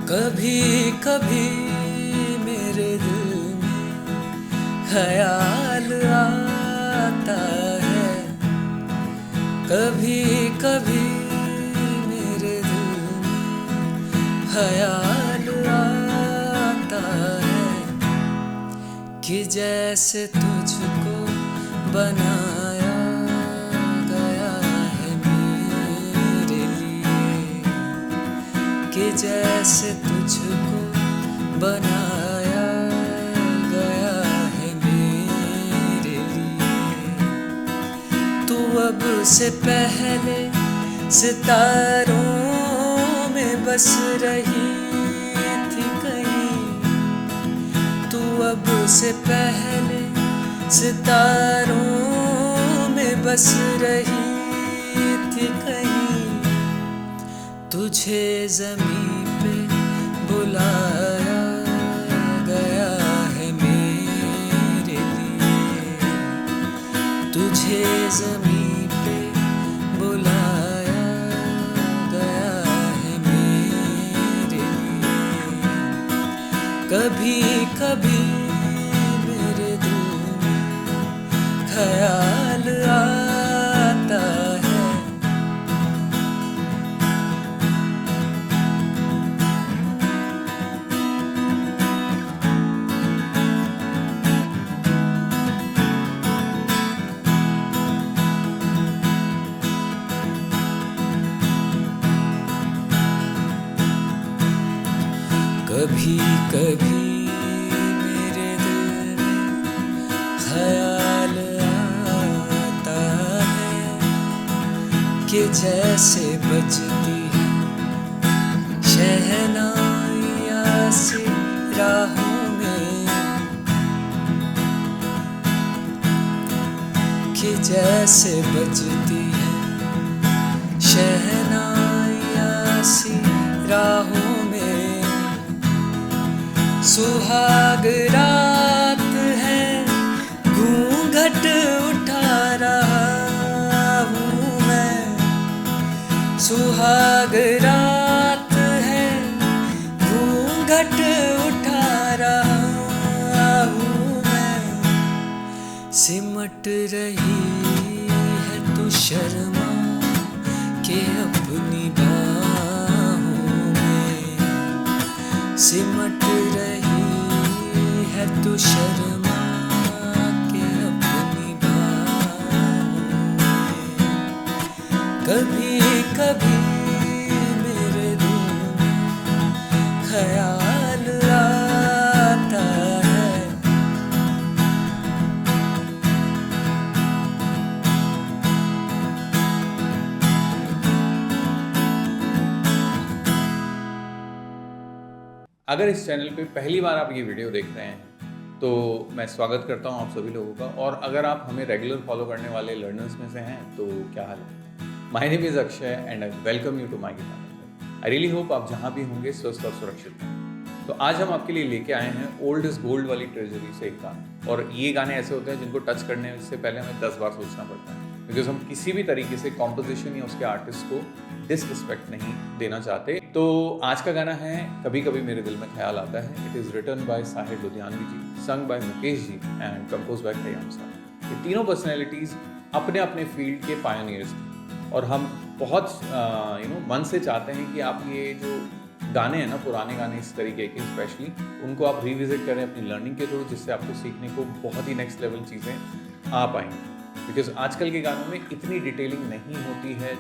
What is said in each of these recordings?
कभी कभी मेरे दिल में ख्याल आता है, कभी कभी मेरे दिल में ख्याल आता है कि जैसे तुझको बनाया गया है मेरे लिए, कि जैसे तुझको बनाया गया है मेरे लिए। तू अब से पहले सितारों में बस रही थी कहीं, तू अब से पहले सितारों में बस रही थी कहीं। तुझे ज़मीं पे बुलाया गया है मेरे लिए, तुझे ज़मीं पे बुलाया गया है मेरे लिए। कभी कभी मेरे दिल में ख्याल आता है। कभी कभी मेरे दिल में ख्याल आता है कि जैसे बजती है शहनाइयाँ सी राहों में, कि जैसे बजती है शहनाइयाँ सी राहों में। सुहाग रात है, घूंघट उठा रहा हूँ मैं, सुहाग रात है, घूंघट उठा रहा हूँ मैं। सिमट रही है तू शर्मा के अपनी बाहों में, सिमट रही है तू शर्मा के अपनी बाहों में। कभी कभी मेरे दिल में ख्याल आता है। अगर इस चैनल पे पहली बार आप ये वीडियो देख रहे हैं तो मैं स्वागत करता हूँ आप सभी लोगों का। और अगर आप हमें रेगुलर फॉलो करने वाले लर्नर्स में से हैं तो क्या हाल है। My name is Akshay and I welcome you to my guitar. I really hope आप जहाँ भी होंगे स्वस्थ और सुरक्षित हैं। तो आज हम आपके लिए लेके आए हैं ओल्ड इज गोल्ड वाली ट्रेजरी से एक गाना। और ये गाने ऐसे होते हैं जिनको टच करने से पहले हमें 10 बार सोचना पड़ता है, बिकॉज हम किसी भी तरीके से कॉम्पोजिशन या उसके आर्टिस्ट को डिसरिस्पेक्ट नहीं देना चाहते। तो आज का गाना है कभी कभी मेरे दिल में ख्याल आता है। It is written by Sahir Ludhianvi ji, sung by Mukesh ji and compose by Khayyam Sahab. ये तीनों पर्सनैलिटीज़ अपने अपने फील्ड के पायनियर्स थे और हम बहुत मन से चाहते हैं कि आप ये जो गाने हैं ना, पुराने गाने इस तरीके के स्पेशली, उनको आप रिविजिट करें अपनी लर्निंग के थ्रू, जिससे आपको सीखने को बहुत ही नेक्स्ट लेवल चीज़ें आ पाएंगी। बिकॉज आजकल के गानों में इतनी डिटेलिंग नहीं होती है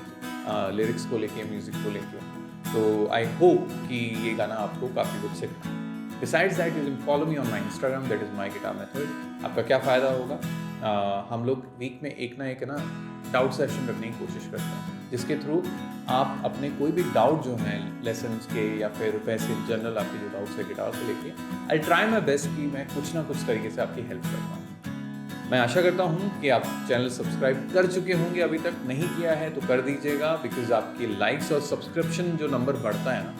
लिरिक्स को लेके, म्यूज़िक को लेके। तो आई होप कि ये गाना आपको काफ़ी कुछ सिखाए। Besides that you can follow me on my Instagram, that is my guitar method. आपका क्या फ़ायदा होगा, हम लोग वीक में एक ना डाउट सेशन रखने की कोशिश करते हैं, जिसके थ्रू आप अपने कोई भी डाउट जो हैं लेसन्स के या फिर वैसे जनरल आपके जो डाउट्स है गिटार को लेके, आई ट्राई माई बेस्ट कि मैं कुछ ना कुछ तरीके से आपकी हेल्प कर पाऊँ। मैं आशा करता हूँ कि आप चैनल सब्सक्राइब कर चुके होंगे, अभी तक नहीं किया है तो कर दीजिएगा, बिकॉज आपके लाइक्स और सब्सक्रिप्शन जो नंबर बढ़ता है ना,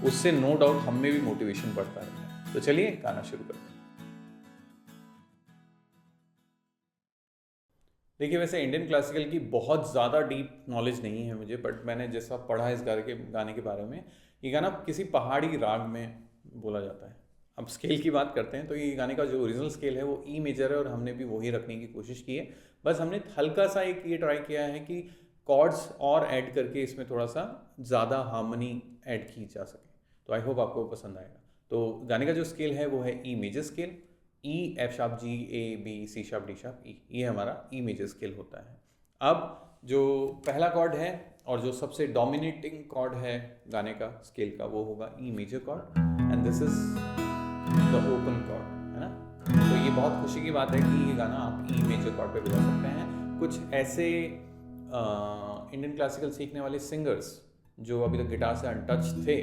उससे नो डाउट हम में भी मोटिवेशन बढ़ता रहता है। तो चलिए गाना शुरू करते हैं। देखिए, वैसे इंडियन क्लासिकल की बहुत ज़्यादा डीप नॉलेज नहीं है मुझे, बट मैंने जैसा पढ़ा इस गाने के बारे में, ये गाना किसी पहाड़ी राग में बोला जाता है। अब स्केल की बात करते हैं तो ये गाने का जो ओरिजिनल स्केल है वो ई मेजर है और हमने भी वही रखने की कोशिश की है। बस हमने हल्का सा एक ये ट्राई किया है कि कॉर्ड्स और ऐड करके इसमें थोड़ा सा ज़्यादा हार्मनी ऐड की जा सके। तो आई होप आपको पसंद आएगा। तो गाने का जो स्केल है वो है E major scale, E F sharp G A B C sharp D sharp E, ये हमारा ई मेजर स्केल होता है। अब जो पहला कॉर्ड है और जो सबसे डोमिनेटिंग कॉर्ड है गाने का स्केल का वो होगा E major chord and this is the open chord, है ना। तो ये बहुत खुशी की बात है कि ये गाना आप ई मेजर कॉर्ड पे बजा सकते हैं। कुछ ऐसे इंडियन क्लासिकल सीखने वाले सिंगर्स जो अभी तक गिटार से अनटच थे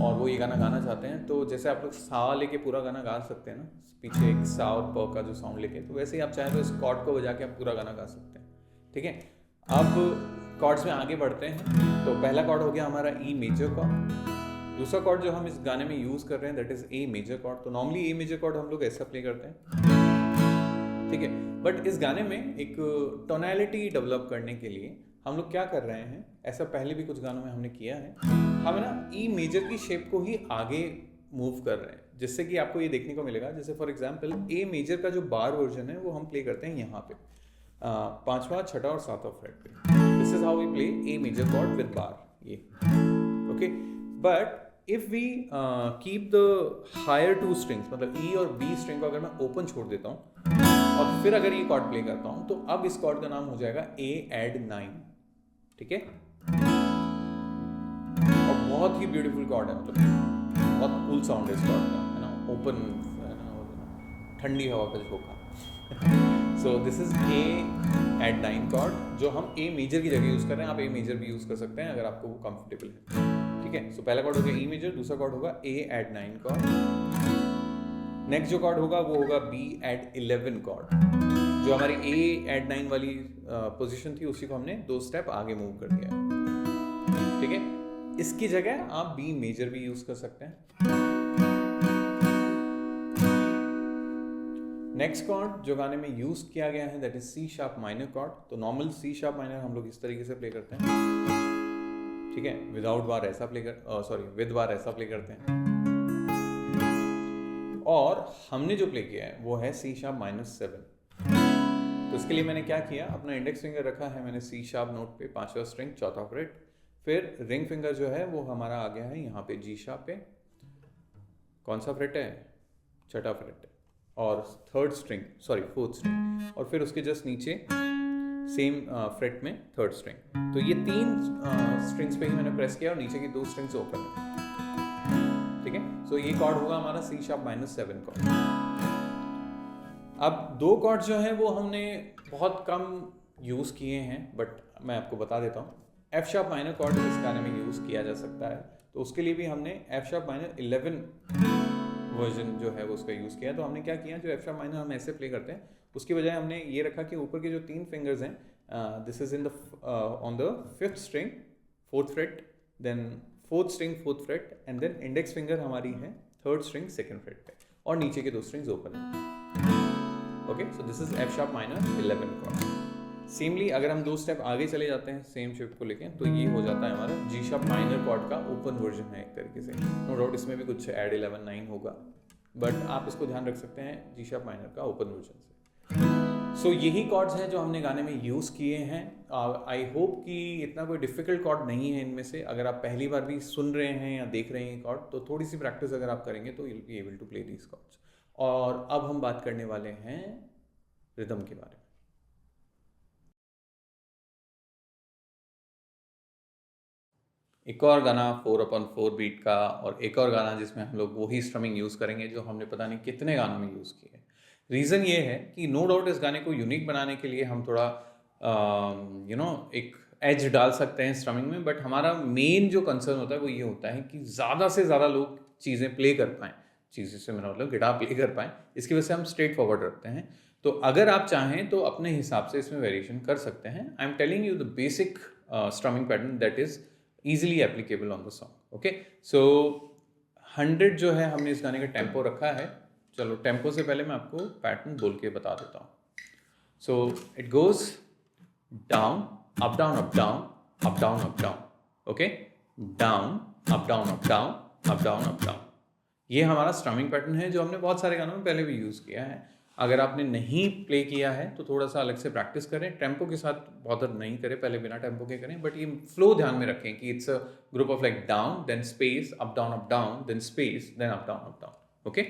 और वो ये गाना गाना चाहते हैं, तो जैसे आप लोग सा लेके पूरा गाना गा सकते हैं ना, पीछे एक सा और प का जो साउंड लेके, तो वैसे ही आप चाहें तो इस कॉर्ड को बजा के आप पूरा गाना गा सकते हैं। ठीक है, अब कॉर्ड्स में आगे बढ़ते हैं। तो पहला कॉर्ड हो गया हमारा ई मेजर कॉर्ड। दूसरा कॉर्ड जो हम इस गाने में यूज़ कर रहे हैं that is A major chord. तो नॉर्मली ए मेजर कॉर्ड हम लोग ऐसा प्ले करते हैं, ठीक है। बट इस गाने में एक टोनैलिटी डेवलप करने के लिए हम लोग क्या कर रहे हैं, ऐसा पहले भी कुछ गानों में हमने किया है, हम ना ई मेजर की शेप को ही आगे मूव कर रहे हैं, जिससे कि आपको ये देखने को मिलेगा। जैसे फॉर एग्जांपल ए मेजर का जो बार वर्जन है वो हम प्ले करते हैं यहाँ पे पांचवा, छठा और सातवां फ्रेट पे। This is how we play A major chord with bar, ये okay. But if we keep the higher two strings, मतलब ई और बी स्ट्रिंग को अगर मैं ओपन छोड़ देता हूँ और फिर अगर ये कॉर्ड प्ले करता हूँ, तो अब इस कॉर्ड का नाम हो जाएगा ए एड 9, ठीक है। और बहुत ही ब्यूटीफुल कॉर्ड है, मतलब बहुत कूल साउंड है इस कॉर्ड का, है ना, ओपन, ठंडी हवा का झोंका। So this is A add 9 chord जो हम ए मेजर की जगह यूज कर रहे हैं। आप ए मेजर भी यूज कर सकते हैं अगर आपको वो कंफर्टेबल है, ठीक है। सो पहला कॉर्ड हो गया ई मेजर, दूसरा कॉर्ड होगा ए एड 9 कॉर्ड। नेक्स्ट जो कॉर्ड होगा वो होगा बी एड 11 कॉर्ड। जो हमारी ए एड 9 वाली पोजीशन थी उसी को हमने 2 स्टेप आगे मूव कर दिया, ठीक है। इसकी जगह आप बी मेजर भी यूज कर सकते हैं। नेक्स्ट कॉर्ड जो गाने में यूज किया गया है that is C sharp minor chord. तो नॉर्मल सी शार्प माइनर हम लोग इस तरीके से प्ले करते हैं, ठीक है। विदाउट बार ऐसा प्ले कर विद बार ऐसा प्ले करते हैं। और हमने जो प्ले किया है वो है सी शार्प -7। तो इसके लिए मैंने क्या किया, अपना इंडेक्स फिंगर रखा है मैंने सी शार्प नोट पे, 5वां स्ट्रिंग, 4था फ्रेट। फिर रिंग फिंगर जो है वो हमारा आ गया है यहाँ पे जी शार्प पे, कौन सा फ्रेट है, 6ठा फ्रेट है, और 4th स्ट्रिंग, और फिर उसके जस्ट नीचे सेम फ्रेट में 3rd स्ट्रिंग। तो ये 3 स्ट्रिंग्स पे ही मैंने प्रेस किया और नीचे की 2 स्ट्रिंग्स ओपन है, ठीक है। सो ये कॉर्ड होगा हमारा सी शार्प -7 कॉर्ड। अब 2 कॉर्ड जो है वो हमने बहुत कम यूज़ किए हैं, बट मैं आपको बता देता हूँ। एफ शार्प माइनर कॉर्ड इस गाने में यूज़ किया जा सकता है, तो उसके लिए भी हमने एफ शार्प -11 वर्जन जो है वो उसका यूज़ किया। तो हमने क्या किया, जो एफ शार्प माइनर हम ऐसे प्ले करते हैं उसकी बजाय हमने ये रखा कि ऊपर के जो 3 फिंगर्स हैं, this is in the on the 5th string 4th fret, then 4th string 4th fret, and then index finger हमारी है 3rd स्ट्रिंग 2nd फ्रेट पे, और नीचे के 2 स्ट्रिंग्स ओपन है, okay. So this is F sharp -11 chord. सेमली अगर हम 2 स्टेप आगे चले जाते हैं सेम शेप को लेके, तो ये हो जाता है हमारा जी शार्प माइनर कॉर्ड का ओपन वर्जन है एक तरीके से। नो डाउट इसमें भी कुछ ऐड 11 9 होगा, बट आप इसको ध्यान रख सकते हैं जी शार्प माइनर का ओपन वर्जन से। सो यही कॉर्ड्स हैं जो हमने गाने में यूज़ किए हैं। आई होप कि इतना कोई डिफ़िकल्ट कॉर्ड नहीं है इनमें से। अगर आप पहली बार भी सुन रहे हैं या देख रहे हैं कॉर्ड, तो थोड़ी सी प्रैक्टिस अगर आप करेंगे तो you will be able to play these chords. और अब हम बात करने वाले हैं रिदम के बारे में। एक और गाना 4/4 बीट का, और एक और गाना जिसमें हम लोग वही स्ट्रमिंग यूज़ करेंगे जो हमने पता नहीं कितने गानों में यूज़ किए। रीज़न ये है कि नो डाउट इस गाने को यूनिक बनाने के लिए हम थोड़ा एक एज डाल सकते हैं स्ट्रमिंग में, बट हमारा मेन जो कंसर्न होता है वो ये होता है कि ज़्यादा से ज़्यादा लोग चीज़ें प्ले कर पाएँ, चीज़ें से मेरा मतलब गिटार प्ले कर पाएँ, इसकी वजह से हम स्ट्रेट फॉरवर्ड रखते हैं। तो अगर आप चाहें तो अपने हिसाब से इसमें वेरिएशन कर सकते हैं। I am telling you the basic strumming pattern that is easily applicable on the song, okay? So 100 जो है हमने इस गाने का टेम्पो रखा है। चलो टेम्पो से पहले मैं आपको पैटर्न बोल के बता देता हूँ। So it goes down, up, down, up, down, up, down, up, down, okay? Down, up down up down up down up down. ये हमारा स्ट्रमिंग पैटर्न है जो हमने बहुत सारे गानों में पहले भी यूज़ किया है। अगर आपने नहीं प्ले किया है तो थोड़ा सा अलग से प्रैक्टिस करें, टेम्पो के साथ बॉदर नहीं करें, पहले बिना टेम्पो के करें, बट ये फ्लो ध्यान में रखें कि it's a group of like down then space up down then space then up down. Okay,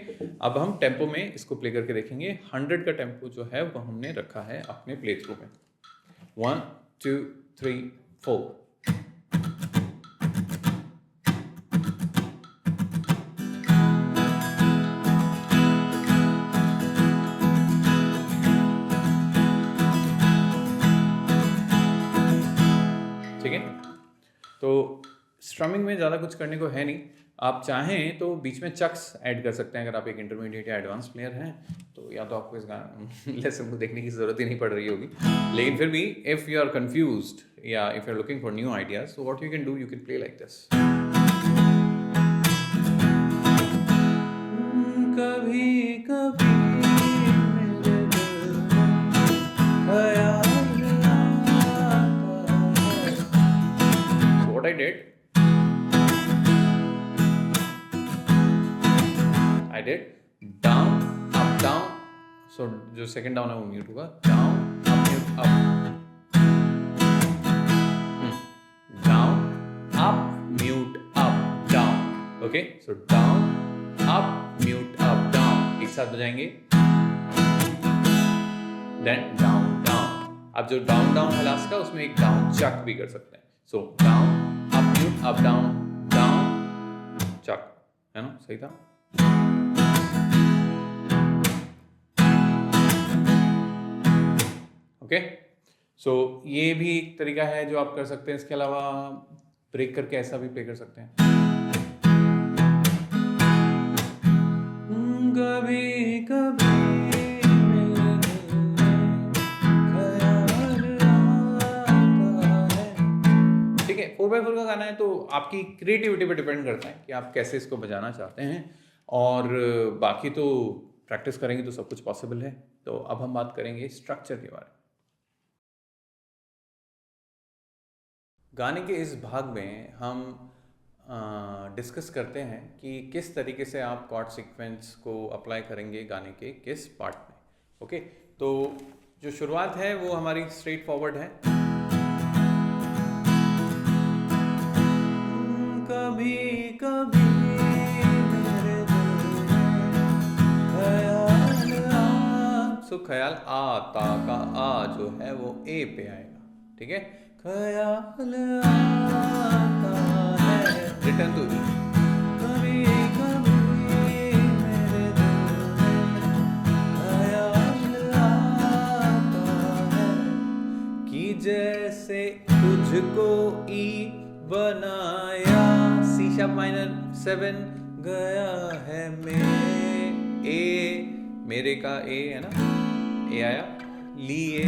अब हम टेम्पो में इसको प्ले करके देखेंगे। 100 का टेम्पो जो है वो हमने रखा है अपने प्ले थ्रू में। 1 2 3 4। ठीक है, तो स्ट्रमिंग में ज़्यादा कुछ करने को है नहीं। आप चाहें तो बीच में चक्स ऐड कर सकते हैं अगर आप एक इंटरमीडिएट या एडवांस प्लेयर हैं तो, या तो आपको इस गाने लेसन को देखने की ज़रूरत ही नहीं पड़ रही होगी। लेकिन फिर भी इफ़ यू आर कन्फ्यूज्ड या if you are looking for new ideas, so what you can do, you can play like this. कभी कभी what I did down up down, so जो सेकंड डाउन है वो म्यूट होगा, down up mute up, down up mute up down, okay, so down up mute up down एक साथ बजाएंगे, then down down। अब जो डाउन डाउन है लास्ट का उसमें एक डाउन चक भी कर सकते हैं, so down up mute up down चक, है ना, सही था। ओके, सो ये भी एक तरीका है जो आप कर सकते हैं। इसके अलावा ब्रेक करके ऐसा भी प्ले कर सकते हैं। कभी कभी ठीक है, 4x4 का गाना है तो आपकी क्रिएटिविटी पे डिपेंड करता है कि आप कैसे इसको बजाना चाहते हैं, और बाकी तो प्रैक्टिस करेंगे तो सब कुछ पॉसिबल है। तो अब हम बात करेंगे स्ट्रक्चर के बारे में। गाने के इस भाग में हम डिस्कस करते हैं कि किस तरीके से आप कॉर्ड सीक्वेंस को अप्लाई करेंगे गाने के किस पार्ट में। ओके, तो जो शुरुआत है वो हमारी स्ट्रेट फॉरवर्ड है। कभी कभी सो ख्याल आता का आ जो है वो ए पे आएगा, ठीक है। ख्याल आता है, रिटर्न टू ई। कभी कभी मेरे दिल में ख्याल आता है कि जैसे तुझको ई बनाया, सी शार्प माइनर 7 गया है में ए, मेरे का ए है ना, ए आया, लिए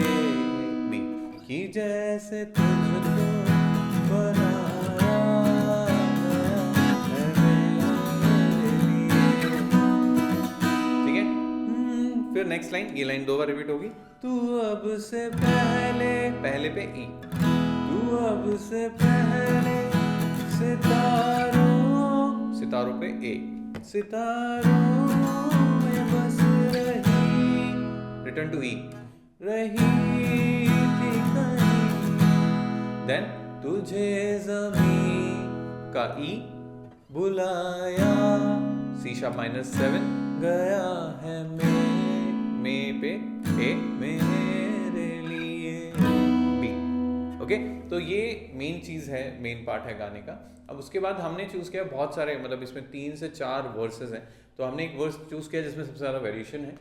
बी, कि जैसे तुझको बनाया है मेरे लिए, ठीक है। फिर नेक्स्ट लाइन, ये लाइन 2 बार रिपीट होगी। तू अब से पहले, पहले पे ई, तू अब से पहले सितारों, सितारों पे ए, सितारों में बस रही, रिटर्न टू ई, रही थी कहीं, देन तुझे ज़मीं का ई बुलाया, सी शार्प माइनर 7 गया है में पे ए, मेरे लिए बी। ओके, तो ये मेन चीज़ है, मेन पार्ट है गाने का। अब उसके बाद हमने चूज़ किया बहुत सारे, मतलब इसमें 3 से 4 वर्सेस हैं, तो हमने एक वर्स चूज़ किया जिसमें सबसे ज़्यादा वेरिएशन है।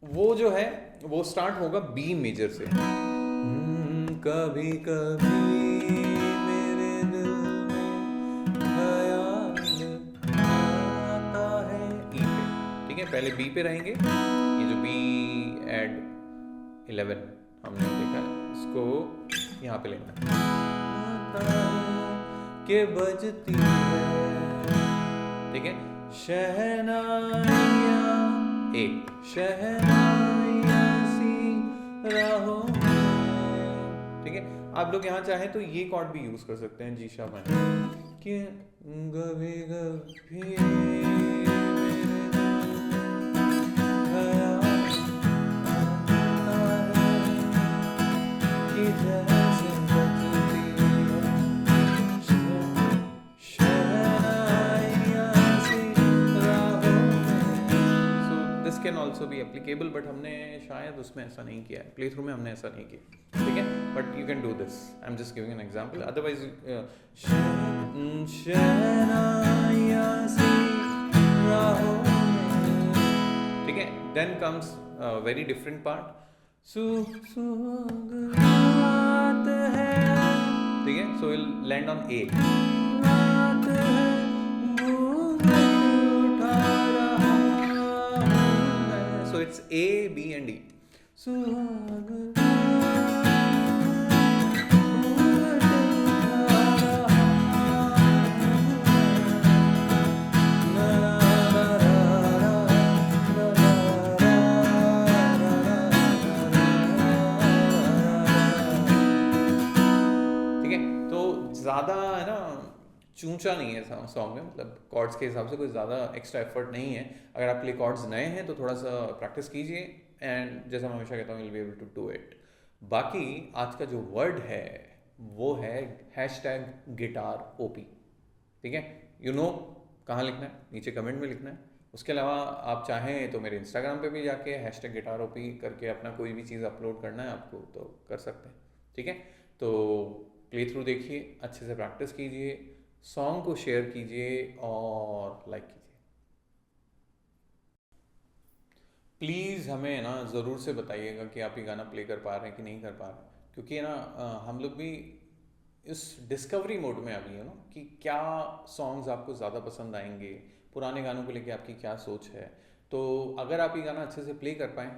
वो जो है वो स्टार्ट होगा बी मेजर से। कभी कभी मेरे दिल में ख्याल आता है, ई पे, ठीक है। पहले बी पे रहेंगे, ये जो बी एड 11 हमने देखा, इसको यहाँ पे लेना के बजती है, ठीक है। शहनाइया एक, शहनाइया सी राहों में, ठीक है। आप लोग यहाँ चाहें तो ये कॉर्ड भी यूज कर सकते हैं, जी शार्प माइनर, कि कभी कभी मेरे ख्याल आता है कि जैसे बजती शहनाइयाँ सी राहों में। So this can also be applicable, but हमने शायद उसमें ऐसा नहीं किया है, प्ले थ्रू में हमने ऐसा नहीं किया, ठीक है, but you can do this, I am just giving an example, otherwise शहनाइयाँ सी राहों में, ठीक है। Then comes very different part, सुहागरात है, ठीक है, so will land on A, रात है घूंघट उठा रहा हूँ मैं, so it's A B and E, सुहागरात घूंघट उठा रहा हूँ। ठीक है, तो ज़्यादा है ना चूंचा नहीं है सॉन्ग में, मतलब कॉर्ड्स के हिसाब से कोई ज़्यादा एक्स्ट्रा एफर्ट नहीं है। अगर आपके लिए कॉर्ड्स नए हैं तो थोड़ा सा प्रैक्टिस कीजिए, एंड जैसा मैं हमेशा कहता हूँ, you'll be able to do it। बाकी आज का जो वर्ड है वो है #GuitarOP, ठीक है। यू नो कहाँ लिखना है, नीचे कमेंट में लिखना है। उसके अलावा आप चाहें तो मेरे इंस्टाग्राम पे भी जाके #GuitarOP करके अपना कोई भी चीज़ अपलोड करना है आपको तो कर सकते हैं, ठीक है। तो प्ले थ्रू देखिए, अच्छे से प्रैक्टिस कीजिए, सॉन्ग को शेयर कीजिए और लाइक कीजिए। प्लीज़ हमें ना ज़रूर से बताइएगा कि आप ये गाना प्ले कर पा रहे हैं कि नहीं कर पा रहे हैं, क्योंकि है ना हम लोग भी इस डिस्कवरी मोड में अभी है ना कि क्या सॉन्ग्स आपको ज़्यादा पसंद आएंगे, पुराने गानों को लेके आपकी क्या सोच है। तो अगर आप ये गाना अच्छे से प्ले कर पाएँ,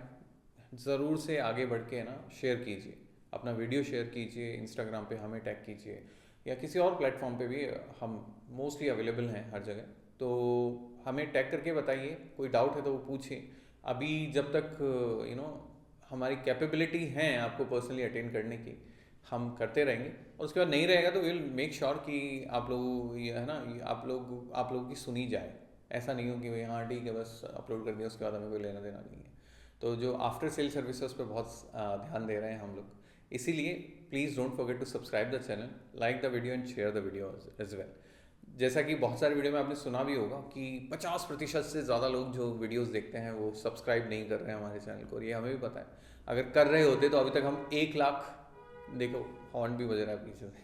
ज़रूर से आगे बढ़ के है ना शेयर कीजिए, अपना वीडियो शेयर कीजिए, इंस्टाग्राम पे हमें टैग कीजिए या किसी और प्लेटफॉर्म पे भी हम मोस्टली अवेलेबल हैं हर जगह। तो हमें टैग करके बताइए, कोई डाउट है तो वो पूछिए। अभी जब तक हमारी कैपेबिलिटी है आपको पर्सनली अटेंड करने की, हम करते रहेंगे, और उसके बाद नहीं रहेगा तो विल मेक श्योर कि आप लोग ये है ना आप लोगों की सुनी जाए। ऐसा नहीं हो कि भाई हाँ ठीक है बस अपलोड कर दिया, उसके बाद हमें कोई लेना देना नहीं है। तो जो आफ्टर सेल सर्विसेज पे बहुत ध्यान दे रहे हैं हम लोग, इसीलिए please don't forget to subscribe the channel, like the video and share the video as well. जैसा कि बहुत सारे वीडियो में आपने सुना भी होगा कि 50% से ज़्यादा लोग जो वीडियोस देखते हैं वो सब्सक्राइब नहीं कर रहे हैं हमारे चैनल को, और ये हमें भी पता है। अगर कर रहे होते तो अभी तक हम 1 लाख, देखो हॉर्न भी बज रहा है पीछे से,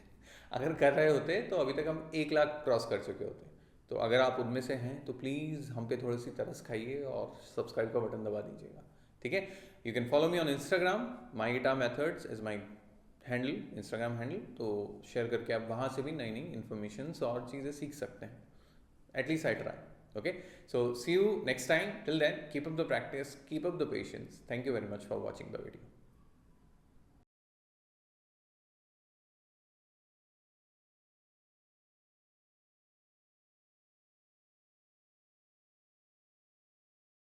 अगर कर रहे होते तो अभी तक हम 1 लाख क्रॉस कर चुके होते। तो अगर आप उनमें से हैं तो प्लीज़ हम पे थोड़ी सी तरस खाइए और सब्सक्राइब का बटन दबा दीजिएगा, ठीक है। You can follow me on Instagram, my guitar methods is my handle, Instagram handle. तो शेयर करके आप वहाँ से भी नई नई इन्फॉर्मेशंस और चीज़ें सीख सकते हैं, at least I try, okay. So see you next time, till then keep up the practice, keep up the patience, thank you very much for watching the video.